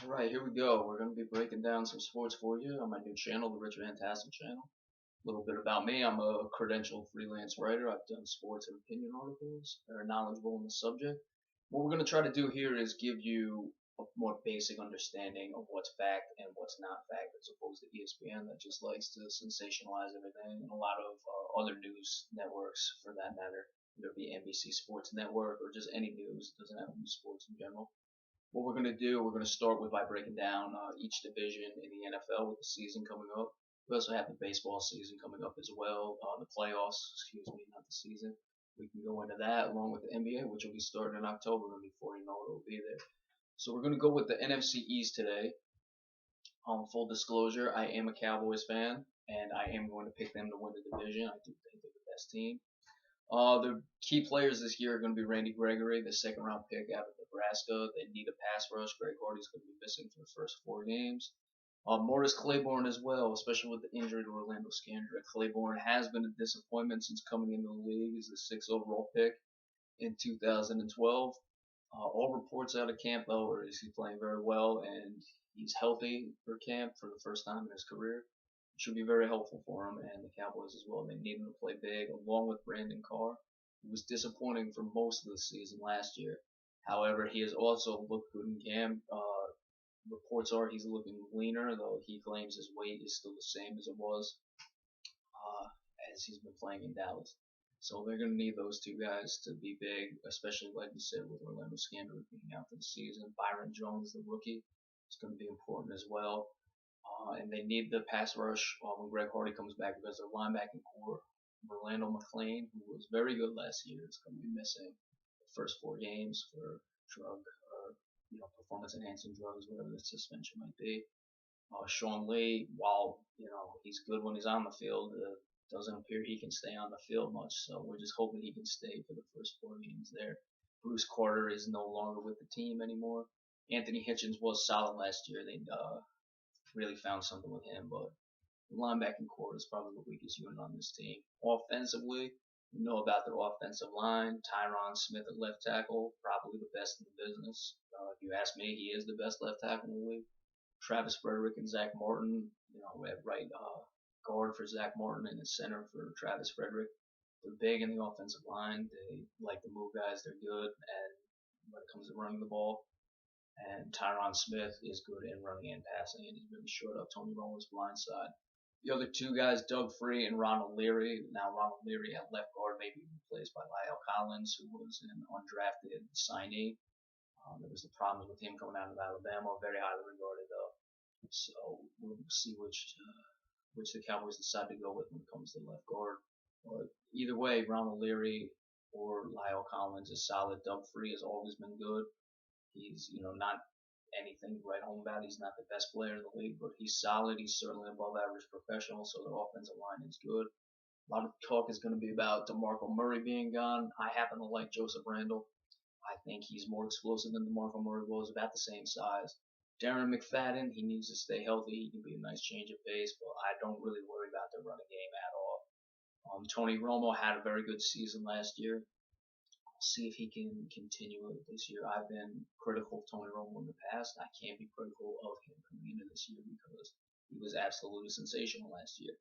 Alright, here we go. We're going to be breaking down some sports for you on my new channel, the Richard and Tassel channel. A little bit about me. I'm a credentialed freelance writer. I've done sports and opinion articles that are knowledgeable in the subject. What we're going to try to do here is give you a more basic understanding of what's fact and what's not fact, as opposed to ESPN that just likes to sensationalize everything, and a lot of other news networks for that matter. Whether it be NBC Sports Network or just any news, it doesn't have to be sports in general. What we're going to do, we're going to start with by breaking down each division in the NFL with the season coming up. We also have the baseball season coming up as well, the playoffs, excuse me, not the season. We can go into that along with the NBA, which will be starting in October, and before you know it, it'll be there. So we're going to go with the NFC East today. Full disclosure, I am a Cowboys fan, and I am going to pick them to win the division. I do think they're the best team. The key players this year are going to be Randy Gregory, the second round pick out of Nebraska. They need a pass rush. Greg Hardy's going to be missing for the first 4 games. Morris Claiborne as well, especially with the injury to Orlando Scandrick. Claiborne has been a disappointment since coming into the league. He's the 6th overall pick in 2012. All reports out of camp, though, is he's playing very well and he's healthy for camp for the first time in his career. It should be very helpful for him and the Cowboys as well. They need him to play big, along with Brandon Carr, who was disappointing for most of the season last year. However, he has also looked good in camp. Reports are he's looking leaner, though he claims his weight is still the same as it was as he's been playing in Dallas. So they're going to need those two guys to be big, especially like you said with Orlando Scandrick being out for the season. Byron Jones, the rookie, is going to be important as well. And they need the pass rush when Greg Hardy comes back because their linebacking core, Orlando McClain, who was very good last year, is going to be missing the first 4 games for drug or performance enhancing drugs, whatever the suspension might be. Sean Lee, while he's good when he's on the field, doesn't appear he can stay on the field much. So we're just hoping he can stay for the first 4 games there. Bruce Carter is no longer with the team anymore. Anthony Hitchens was solid last year. They really found something with him, but the linebacking core is probably the weakest unit on this team. Offensively, we know about their offensive line. Tyron Smith at left tackle, probably the best in the business. If you ask me, he is the best left tackle in the league. Travis Frederick and Zach Martin, we have right guard for Zach Martin and the center for Travis Frederick. They're big in the offensive line. They like to move guys. They're good, and when it comes to running the ball, and Tyron Smith is good in running and passing, and he's really short up Tony Romo's blind side. The other two guys, Doug Free and Ronald Leary. Now Ronald Leary at left guard may be replaced by Lyle Collins, who was an undrafted signee. There was the problems with him coming out of Alabama, very highly regarded though. So we'll see which the Cowboys decide to go with when it comes to left guard. But either way, Ronald Leary or Lyle Collins is solid. Doug Free has always been good. He's not anything to write home about. He's not the best player in the league, but he's solid. He's certainly above average professional, so their offensive line is good. A lot of talk is going to be about DeMarco Murray being gone. I happen to like Joseph Randle. I think he's more explosive than DeMarco Murray was, about the same size. Darren McFadden, he needs to stay healthy. He can be a nice change of pace, but I don't really worry about the running game at all. Tony Romo had a very good season last year. See if he can continue it this year. I've been critical of Tony Romo in the past. I can't be critical of him coming into this year because he was absolutely sensational last year.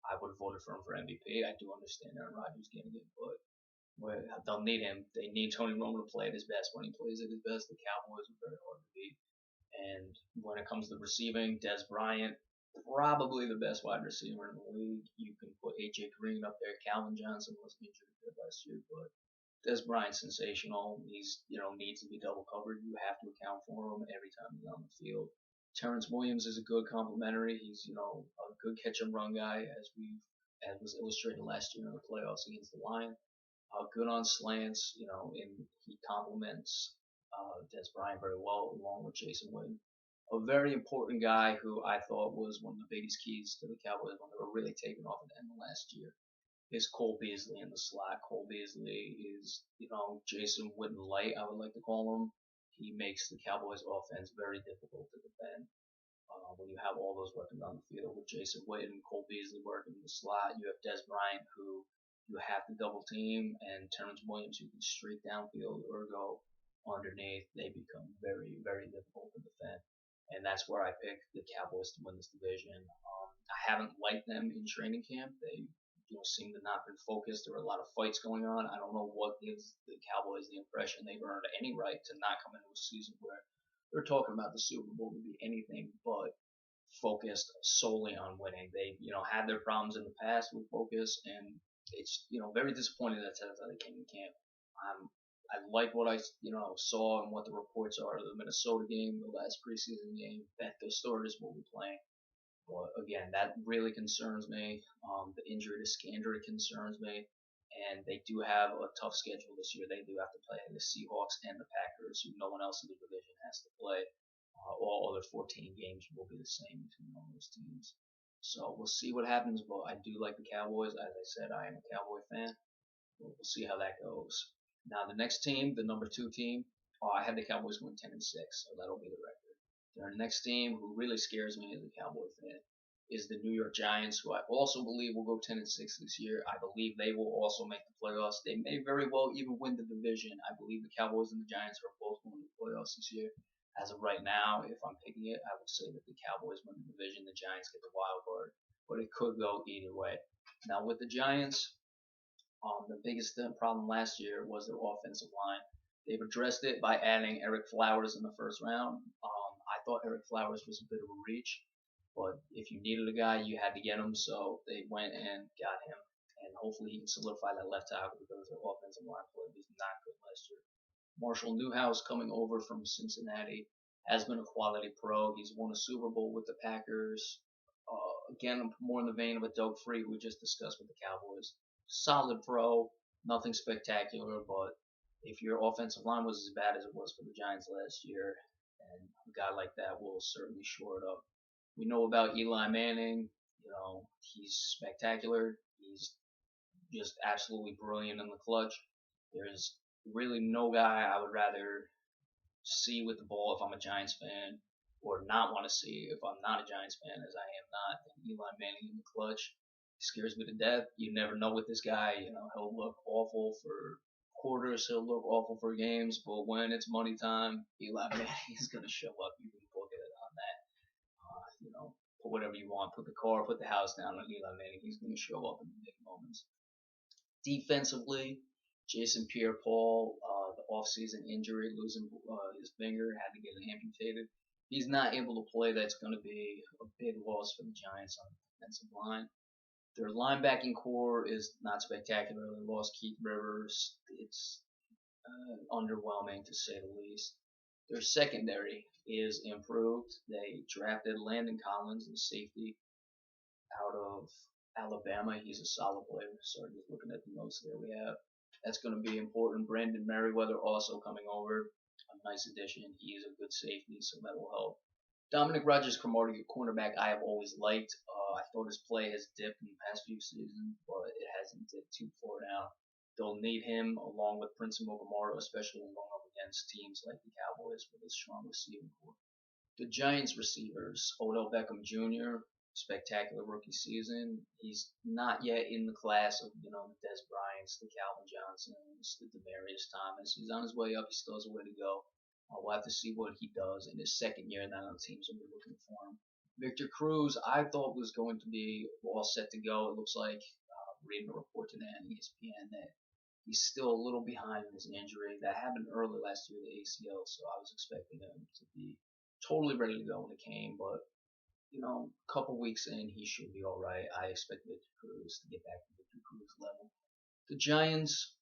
I would have voted for him for MVP. I do understand Aaron Rodgers getting it, but they'll need him. They need Tony Romo to play at his best. When he plays at his best, the Cowboys are very hard to beat. And when it comes to receiving, Dez Bryant, probably the best wide receiver in the league. You can put AJ Green up there. Calvin Johnson was injured a bit last year, but Dez Bryant's sensational. He's needs to be double covered. You have to account for him every time he's on the field. Terrence Williams is a good complementary. He's a good catch and run guy, as was illustrated last year in the playoffs against the Lions. Good on slants, and he complements Dez Bryant very well, along with Jason Witten. A very important guy who I thought was one of the biggest keys to the Cowboys when they were really taking off at the end of last year is Cole Beasley in the slot. Cole Beasley is, Jason Witten light, I would like to call him. He makes the Cowboys offense very difficult to defend. When you have all those weapons on the field with Jason Witten, Cole Beasley working in the slot, you have Dez Bryant who you have to double team, and Terrence Williams who can streak downfield or go underneath. They become very, very difficult to defend. and that's where I pick the Cowboys to win this division. I haven't liked them in training camp. They seem to not been focused. There were a lot of fights going on. I don't know what gives the Cowboys the impression they've earned any right to not come into a season where they're talking about the Super Bowl to be anything but focused solely on winning. They, had their problems in the past with focus, and it's, very disappointing that's how they came to camp. I like what I, saw and what the reports are of the Minnesota game, the last preseason game, that the starters will be playing. But again, that really concerns me. The injury to Scandrick concerns me. And they do have a tough schedule this year. They do have to play the Seahawks and the Packers, who no one else in the division has to play. All other 14 games will be the same between all those teams. So we'll see what happens, but I do like the Cowboys. As I said, I am a Cowboy fan. We'll see how that goes. Now the next team, the number 2 team, I had the Cowboys going 10-6, so that'll be the record. Our next team, who really scares me as a Cowboy fan, is the New York Giants, who I also believe will go 10-6 this year. I believe they will also make the playoffs. They may very well even win the division. I believe the Cowboys and the Giants are both going to the playoffs this year. As of right now, if I'm picking it, I would say that the Cowboys win the division, the Giants get the wild card, but it could go either way. Now with the Giants, the biggest problem last year was their offensive line. They've addressed it by adding Eric Flowers in the first round. I thought Eric Flowers was a bit of a reach, but if you needed a guy, you had to get him, so they went and got him. And hopefully he can solidify that left tackle because their offensive line play was not good last year. Marshall Newhouse, coming over from Cincinnati, has been a quality pro. He's won a Super Bowl with the Packers. Again, more in the vein of a Doug Free we just discussed with the Cowboys. Solid pro, nothing spectacular, but if your offensive line was as bad as it was for the Giants last year, and a guy like that will certainly shore it up. We know about Eli Manning. He's spectacular. He's just absolutely brilliant in the clutch. There's really no guy I would rather see with the ball if I'm a Giants fan, or not want to see if I'm not a Giants fan, as I am not, than Eli Manning in the clutch. He scares me to death. You never know with this guy. He'll look awful for quarters, he'll look awful for games, but when it's money time, Eli Manning is going to show up. You can book it on that. Put whatever you want. Put the car, put the house down on Eli Manning. He's going to show up in the big moments. Defensively, Jason Pierre-Paul, the offseason injury, losing his finger, had to get it amputated. He's not able to play. That's going to be a big loss for the Giants on the defensive line. Their linebacking core is not spectacular. They lost Keith Rivers. It's underwhelming, to say the least. Their secondary is improved. They drafted Landon Collins, the safety, out of Alabama. He's a solid player. Sorry, just looking at the notes there we have. That's going to be important. Brandon Merriweather also coming over. A nice addition. He is a good safety, so that will help. Dominic Rodgers-Cromartie, a cornerback I have always liked. I thought his play has dipped in the past few seasons, but it hasn't dipped too far now. They'll need him along with Prince Mukamara, especially when going up against teams like the Cowboys with a strong receiving core. The Giants receivers, Odell Beckham Jr., spectacular rookie season. He's not yet in the class of, the Des Bryants, the Calvin Johnsons, the Demaryius Thomas. He's on his way up. He still has a way to go. We'll have to see what he does in his second year, and then the teams will be looking for him. Victor Cruz, I thought was going to be all set to go. It looks like, reading a report today on ESPN, that he's still a little behind in his injury. That happened early last year, the ACL, so I was expecting him to be totally ready to go when it came, but a couple weeks in, he should be all right. I expect Victor Cruz to get back to Victor Cruz level. The Giants,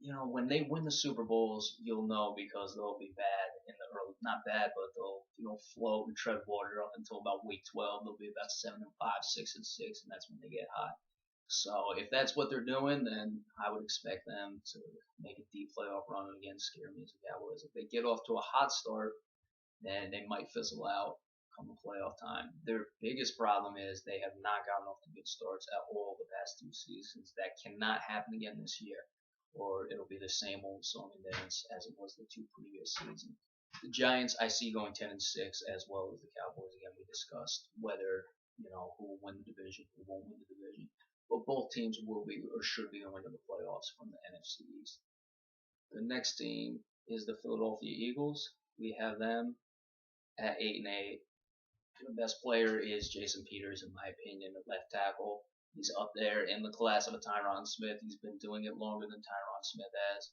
when they win the Super Bowls, you'll know because they'll be bad in the early, not bad, but they'll float and tread water up until about week 12. They'll be about 7-5, 6-6, and that's when they get hot. So if that's what they're doing, then I would expect them to make a deep playoff run and again scare me as the Cowboys. If they get off to a hot start, then they might fizzle out come the playoff time. Their biggest problem is they have not gotten off to good starts at all the past 2 seasons. That cannot happen again this year, or it'll be the same old song and dance as it was the 2 previous seasons. The Giants I see going 10-6 as well as the Cowboys. Again, we discussed whether who will win the division, who won't win the division. But both teams will be or should be going to the playoffs from the NFC East. The next team is the Philadelphia Eagles. We have them at 8-8. The best player is Jason Peters, in my opinion, at left tackle. He's up there in the class of a Tyron Smith. He's been doing it longer than Tyron Smith has.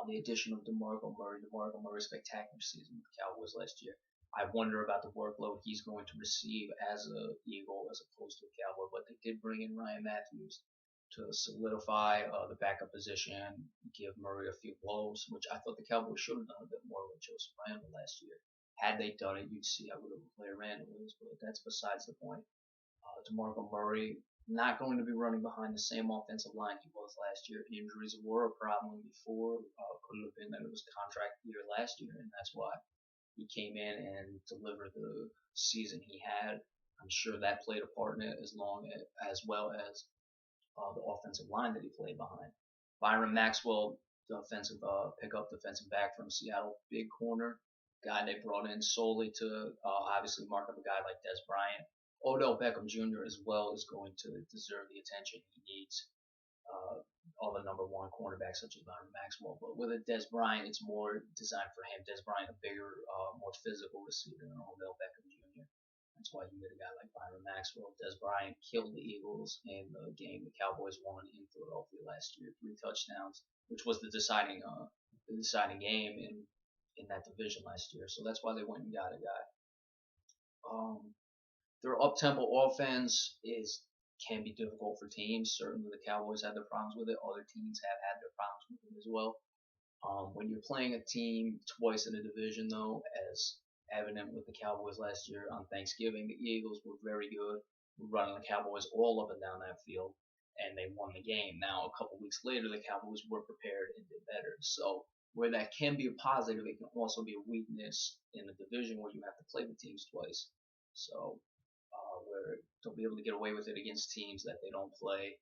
The addition of DeMarco Murray. DeMarco Murray, spectacular season with the Cowboys last year. I wonder about the workload he's going to receive as a Eagle as opposed to a Cowboy. But they did bring in Ryan Matthews to solidify the backup position, give Murray a few blows, which I thought the Cowboys should have done a bit more with Joseph Randle last year. Had they done it, you'd see how good of a player Randle is, but that's besides the point. DeMarco Murray not going to be running behind the same offensive line he was last year. Injuries were a problem before. Could have been that it was contract year last year, and that's why he came in and delivered the season he had. I'm sure that played a part in it as well as the offensive line that he played behind. Byron Maxwell, defensive back from Seattle, big corner, guy they brought in solely to obviously mark up a guy like Des Bryant. Odell Beckham Jr. as well is going to deserve the attention he needs. All the number one cornerbacks such as Byron Maxwell, but with a Des Bryant, it's more designed for him. Des Bryant, a bigger, more physical receiver than Odell Beckham Jr. That's why you get a guy like Byron Maxwell. Des Bryant killed the Eagles in the game the Cowboys won in Philadelphia last year, 3 touchdowns, which was the deciding game in that division last year. So that's why they went and got a guy. Their up-tempo offense can be difficult for teams. Certainly the Cowboys had their problems with it. Other teams have had their problems with it as well. When you're playing a team twice in a division, though, as evident with the Cowboys last year on Thanksgiving, the Eagles were very good, running the Cowboys all up and down that field, and they won the game. Now, a couple weeks later, the Cowboys were prepared and did better. So where that can be a positive, it can also be a weakness in the division where you have to play the teams twice. So where they'll be able to get away with it against teams that they don't play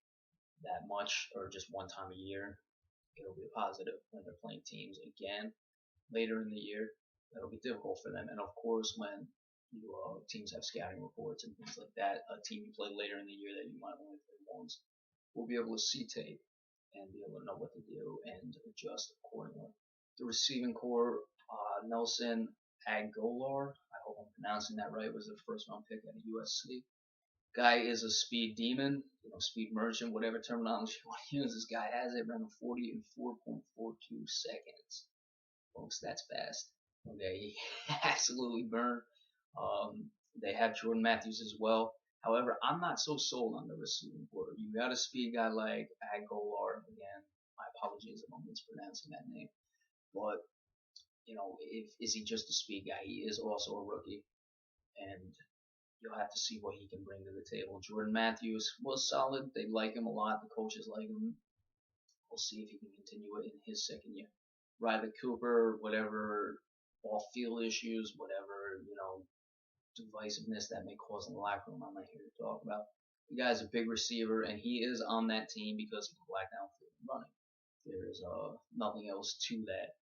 that much or just one time a year. It'll be a positive when they're playing teams again later in the year. That'll be difficult for them. And of course, when teams have scouting reports and things like that, a team you play later in the year that you might only play once will be able to see tape and be able to know what to do and adjust accordingly. The receiving core, Nelson Aguilar, I hope I'm pronouncing that right, was the first round pick at USC. Guy is a speed demon, speed merchant, whatever terminology you want to use. This guy has it, ran a 40 in 4.42 seconds. Folks, that's fast. Okay, he absolutely burned. They have Jordan Matthews as well. However, I'm not so sold on the receiving core. You got a speed guy like Aguilar. Again, my apologies if I'm mispronouncing that name. But is he just a speed guy? He is also a rookie, and you'll have to see what he can bring to the table. Jordan Matthews was solid. They like him a lot. The coaches like him. We'll see if he can continue it in his second year. Riley Cooper, whatever off-field issues, whatever divisiveness that may cause in the locker room, I'm not here to talk about. The guy's a big receiver, and he is on that team because he can black downfield and running. There's nothing else to that.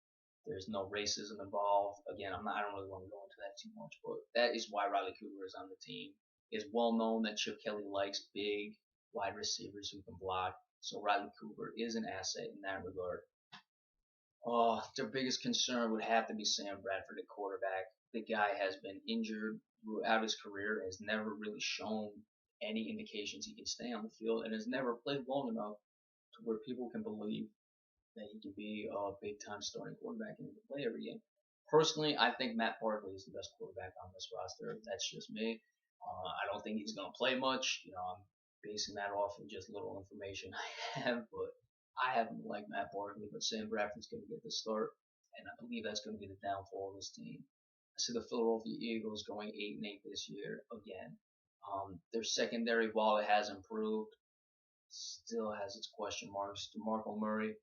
There's no racism involved. Again, I don't really want to go into that too much, but that is why Riley Cooper is on the team. It's well known that Chip Kelly likes big wide receivers who can block, so Riley Cooper is an asset in that regard. Their biggest concern would have to be Sam Bradford at quarterback. The guy has been injured throughout his career, has never really shown any indications he can stay on the field, and has never played long enough to where people can believe that he can be a big-time starting quarterback and he can play every game. Personally, I think Matt Barkley is the best quarterback on this roster. That's just me. I don't think he's going to play much. I'm basing that off of just little information I have, but I haven't liked Matt Barkley, but Sam Bradford's going to get the start, and I believe that's going to be the downfall of this team. I see the Philadelphia Eagles going 8-8 this year again. Their secondary, while it has improved, still has its question marks. DeMarco Murray,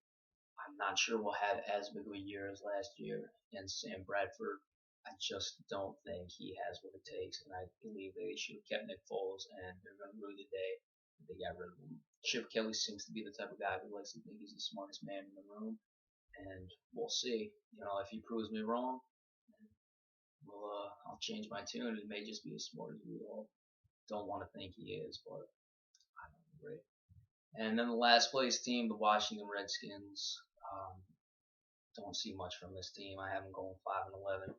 I'm not sure we'll have as big of a year as last year. And Sam Bradford, I just don't think he has what it takes. And I believe they should have kept Nick Foles, and they're going to rue the day that they got rid of him. Chip Kelly seems to be the type of guy who likes to think he's the smartest man in the room. And we'll see. If he proves me wrong, I'll change my tune. It may just be as smart as we all don't want to think he is, but I don't agree. And then the last place team, the Washington Redskins. Don't see much from this team. I have them going 5-11.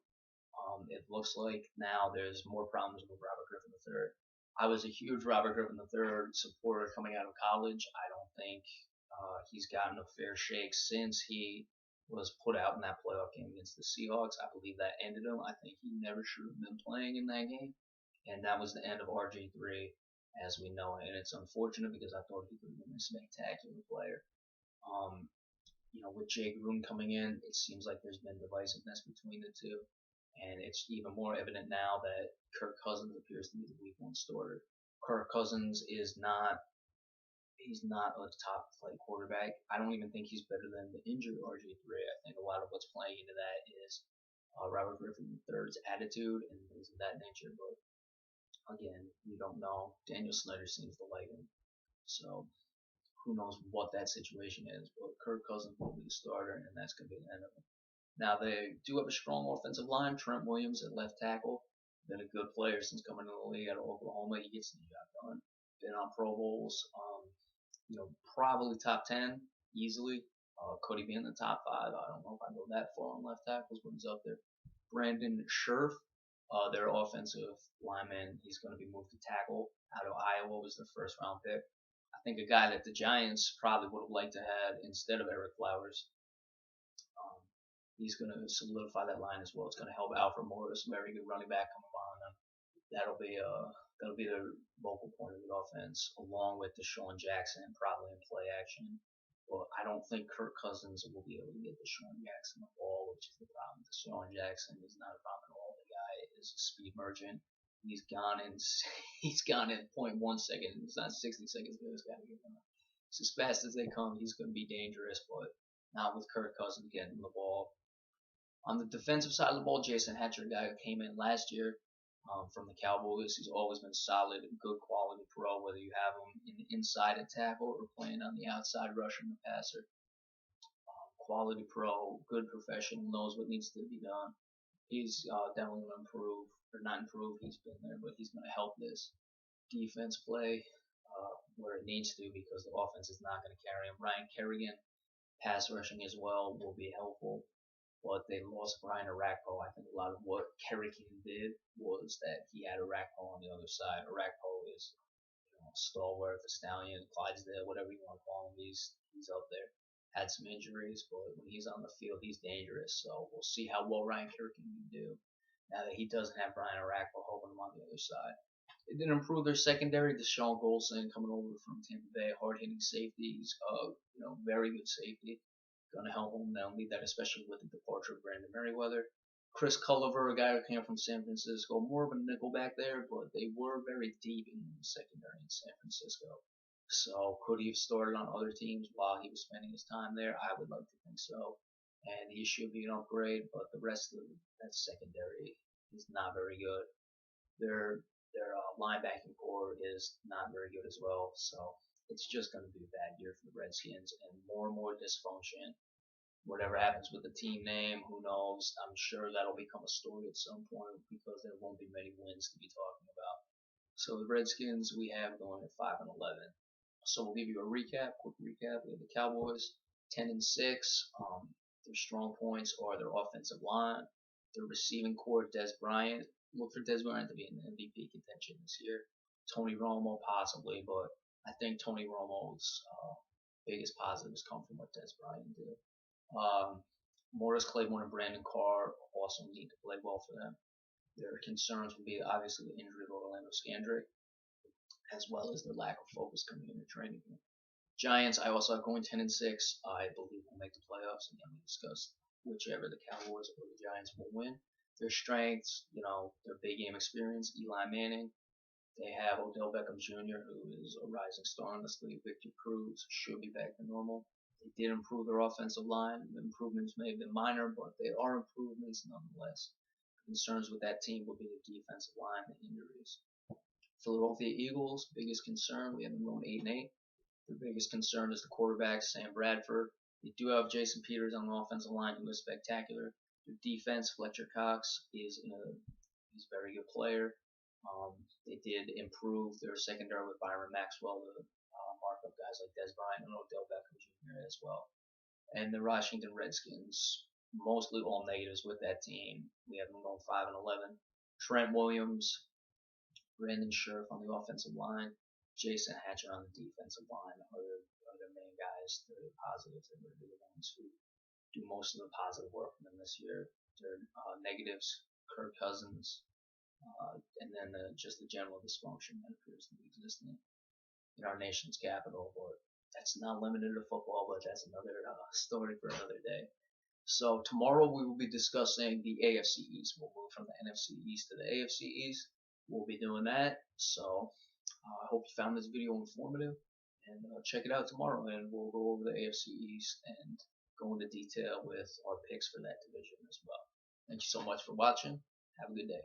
It looks like now there's more problems with Robert Griffin III. I was a huge Robert Griffin III supporter coming out of college. I don't think he's gotten a fair shake since he was put out in that playoff game against the Seahawks. I believe that ended him. I think he never should have been playing in that game, and that was the end of RG3 as we know it. And it's unfortunate because I thought he could have been a spectacular player. Um, with Jay Gruden coming in, it seems like there's been divisiveness between the two, and it's even more evident now that Kirk Cousins appears to be the week one starter. Kirk Cousins is not he's not a top flight quarterback. I don't even think he's better than the injured RG3. I think a lot of what's playing into that is Robert Griffin III's attitude and things of that nature. But again, we don't know. Daniel Snyder seems to like him, so who knows what that situation is. But Kirk Cousins will be the starter, and that's going to be the end of it. Now they do have a strong offensive line. Trent Williams at left tackle, been a good player since coming to the league out of Oklahoma. He gets the job done. Been on Pro Bowls. Probably top 10 easily. Could he be in the top 5? I don't know if I go that far on left tackles, but he's up there. Brandon Scherf, their offensive lineman, he's going to be moved to tackle out of Iowa, was their first round pick. I think a guy that the Giants probably would have liked to have instead of Eric Flowers. He's going to solidify that line as well. It's going to help Alfred Morris, very good running back, come on them. That'll be the vocal point of the offense, along with Deshaun Jackson probably in play action. Well, I don't think Kirk Cousins will be able to get Deshaun Jackson the ball, which is the problem. Deshaun Jackson is not a problem at all. The guy is a speed merchant. He's gone in 0.1 second. It's not 60 seconds. But it's got to get done. It's as fast as they come. He's going to be dangerous, but not with Kirk Cousins getting the ball. On the defensive side of the ball, Jason Hatcher, a guy who came in last year from the Cowboys. He's always been solid, good quality pro, whether you have him in the inside at tackle or playing on the outside rushing the passer. Quality pro, good professional, knows what needs to be done. He's definitely going to improve, or not improve, he's been there, but he's going to help this defense play where it needs to because the offense is not going to carry him. Ryan Kerrigan, pass rushing as well, will be helpful. But they lost Brian Arakpo. I think a lot of what Kerrigan did was that he had Arakpo on the other side. Arakpo is stalwart, the stallion, Clydesdale, whatever you want to call him. He's up there. Had some injuries, but when he's on the field, he's dangerous. So we'll see how well Ryan Kerrigan can do now that he doesn't have Brian Arakpo holding him on the other side. It did improve their secondary. Deshaun Golson coming over from Tampa Bay, hard-hitting safety. He's very good safety. Going to help him. They'll need that, especially with the departure of Brandon Merriweather. Chris Culliver, a guy who came from San Francisco, more of a nickel back there, but they were very deep in the secondary in San Francisco. So could he have started on other teams while he was spending his time there? I would like to think so. And he should be an upgrade, but the rest of that secondary is not very good. Their linebacking core is not very good as well. So it's just going to be a bad year for the Redskins and more dysfunction. Whatever happens with the team name, who knows? I'm sure that'll become a story at some point because there won't be many wins to be talking about. So the Redskins we have going at 5-11. So we'll give you a quick recap. We have the Cowboys 10-6. Their strong points are their offensive line, their receiving core, Des Bryant. Look for Des Bryant to be in the MVP contention this year. Tony Romo possibly, but I think Tony Romo's biggest positives come from what Des Bryant did. Morris Claiborne and Brandon Carr also need to play well for them. Their concerns will be obviously the injury of Orlando Scandrick, as well as their lack of focus coming into training camp. Giants, I also have going 10-6. I believe will make the playoffs, and then we discuss whichever the Cowboys or the Giants will win. Their strengths, their big game experience, Eli Manning. They have Odell Beckham Jr., who is a rising star in this league. Victor Cruz should be back to normal. They did improve their offensive line. The improvements may have been minor, but they are improvements nonetheless. Concerns with that team will be the defensive line and injuries. Philadelphia Eagles, biggest concern, we have them going 8-8. The biggest concern is the quarterback, Sam Bradford. They do have Jason Peters on the offensive line, who is spectacular. Their defense, Fletcher Cox, he's a very good player. They did improve their secondary with Byron Maxwell, the markup guys like Des Bryant and Odell Beckham Jr. as well. And the Washington Redskins, mostly all negatives with that team. We have them going 5-11. Trent Williams, Brandon Scherf on the offensive line, Jason Hatcher on the defensive line are the main guys. They're the positives. They're going to be the ones who do most of the positive work for them this year. Their negatives, Kirk Cousins, and then just the general dysfunction that appears to be existing in our nation's capital. But that's not limited to football, but that's another story for another day. So tomorrow we will be discussing the AFC East. We'll move from the NFC East to the AFC East. We'll be doing that. So I hope you found this video informative, and check it out tomorrow, and we'll go over the AFC East and go into detail with our picks for that division as well. Thank you so much for watching. Have a good day.